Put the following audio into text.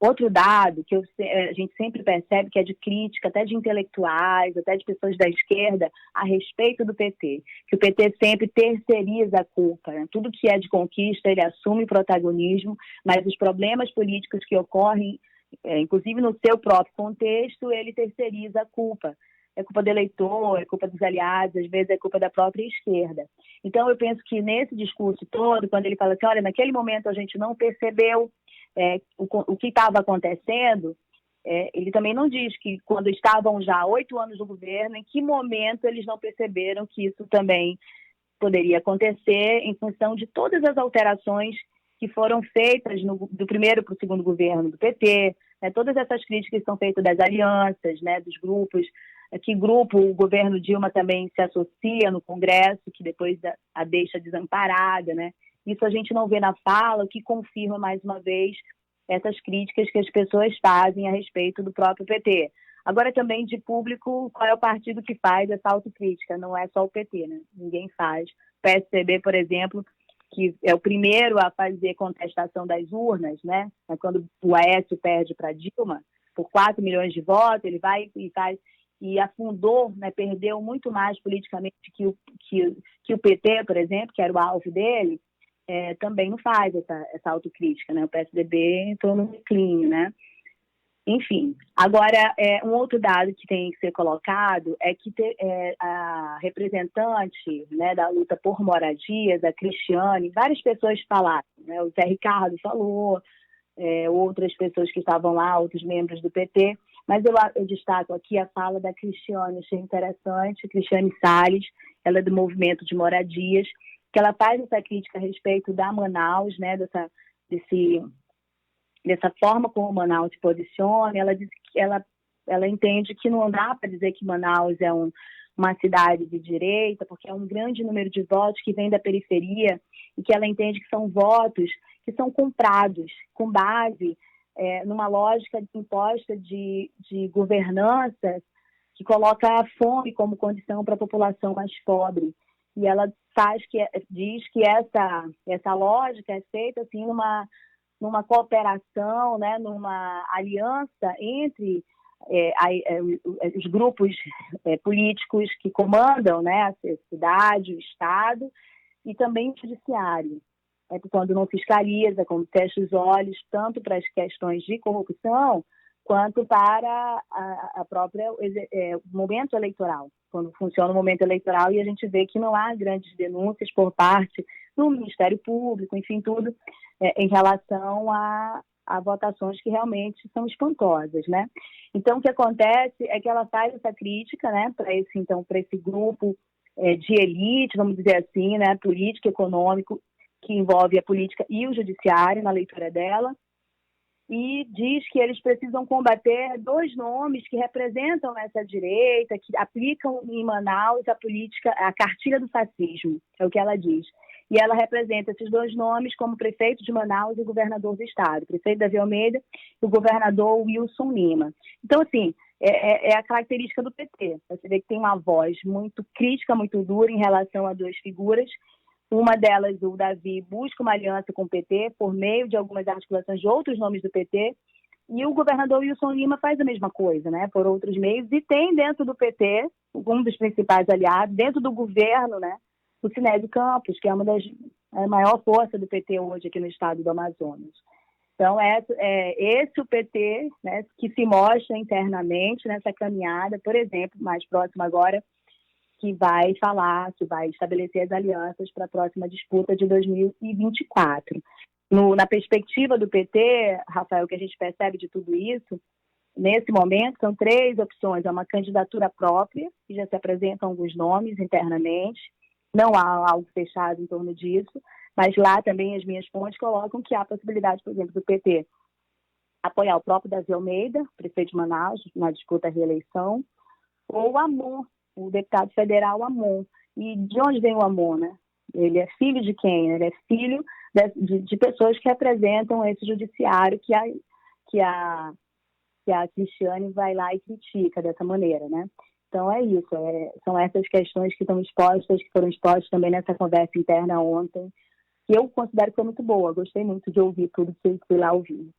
Outro dado que a gente sempre percebe que é de crítica, até de intelectuais, até de pessoas da esquerda, a respeito do PT, que o PT sempre terceiriza a culpa, né? Tudo que é de conquista, ele assume protagonismo, mas os problemas políticos que ocorrem, inclusive no seu próprio contexto, ele terceiriza a culpa. É culpa do eleitor, é culpa dos aliados, às vezes é culpa da própria esquerda. Então, eu penso que nesse discurso todo, quando ele fala assim, olha, naquele momento a gente não percebeu o que estava acontecendo, ele também não diz que quando estavam já 8 anos no governo, em que momento eles não perceberam que isso também poderia acontecer em função de todas as alterações que foram feitas do primeiro para o segundo governo do PT, né, todas essas críticas que são feitas das alianças, né, dos grupos, que grupo o governo Dilma também se associa no Congresso, que depois a deixa desamparada, né? Isso a gente não vê na fala, o que confirma mais uma vez essas críticas que as pessoas fazem a respeito do próprio PT. Agora também de público, qual é o partido que faz essa autocrítica? Não é só o PT, né? Ninguém faz. O PSDB, por exemplo, que é o primeiro a fazer contestação das urnas, né? Quando o Aécio perde para Dilma, por 4 milhões de votos, ele vai e faz e afundou, né, perdeu muito mais politicamente que o PT, por exemplo, que era o alvo dele, também não faz essa autocrítica, né? O PSDB entrou no declínio, né? Enfim, agora, um outro dado que tem que ser colocado é que a representante, né, da luta por moradias, a Cristiane, várias pessoas falaram, né? O Zé Ricardo falou, outras pessoas que estavam lá, outros membros do PT, mas eu destaco aqui a fala da Cristiane, achei interessante, Cristiane Salles, ela é do Movimento de Moradias, que ela faz essa crítica a respeito da Manaus, né, dessa forma como Manaus se posiciona. Ela diz que ela entende que não dá para dizer que Manaus é uma cidade de direita, porque é um grande número de votos que vem da periferia e que ela entende que são votos que são comprados com base numa lógica imposta de governança que coloca a fome como condição para a população mais pobre. E ela diz que essa lógica é feita assim, numa cooperação, né, numa aliança entre os grupos políticos que comandam, né, a cidade, o Estado, e também o judiciário. Quando não fiscaliza, quando fecha os olhos tanto para as questões de corrupção quanto para a própria momento eleitoral, quando funciona o momento eleitoral e a gente vê que não há grandes denúncias por parte do Ministério Público, enfim, tudo em relação a votações que realmente são espantosas, né? Então, o que acontece é que ela faz essa crítica, né, para esse grupo de elite, vamos dizer assim, né, político, econômico, que envolve a política e o judiciário na leitura dela, e diz que eles precisam combater 2 nomes que representam essa direita, que aplicam em Manaus a cartilha do fascismo, é o que ela diz. E ela representa esses 2 nomes como prefeito de Manaus e governador do estado, o prefeito Davi Almeida e o governador Wilson Lima. Então, assim, é a característica do PT. Você vê que tem uma voz muito crítica, muito dura em relação a 2 figuras. Uma delas, o Davi, busca uma aliança com o PT por meio de algumas articulações de outros nomes do PT, e o governador Wilson Lima faz a mesma coisa, né, por outros meios, e tem dentro do PT, um dos principais aliados, dentro do governo, né, o Sinésio Campos, que é a maior força do PT hoje aqui no estado do Amazonas. Então, esse o PT, né, que se mostra internamente nessa caminhada, por exemplo, mais próximo agora, que vai estabelecer as alianças para a próxima disputa de 2024. Na perspectiva do PT, Rafael, o que a gente percebe de tudo isso, nesse momento, são 3 opções. É uma candidatura própria, que já se apresentam alguns nomes internamente, não há algo fechado em torno disso, mas lá também as minhas fontes colocam que há a possibilidade, por exemplo, do PT apoiar o próprio Davi Almeida, prefeito de Manaus, na disputa à reeleição, ou o Amon, o deputado federal Amon. E de onde vem o Amon, né? Ele é filho de quem? Ele é filho de pessoas que representam esse judiciário que a Cristiane vai lá e critica dessa maneira, né? Então é isso, são essas questões que foram expostas também nessa conversa interna ontem, que eu considero que foi muito boa, gostei muito de ouvir tudo que eu fui lá ouvir.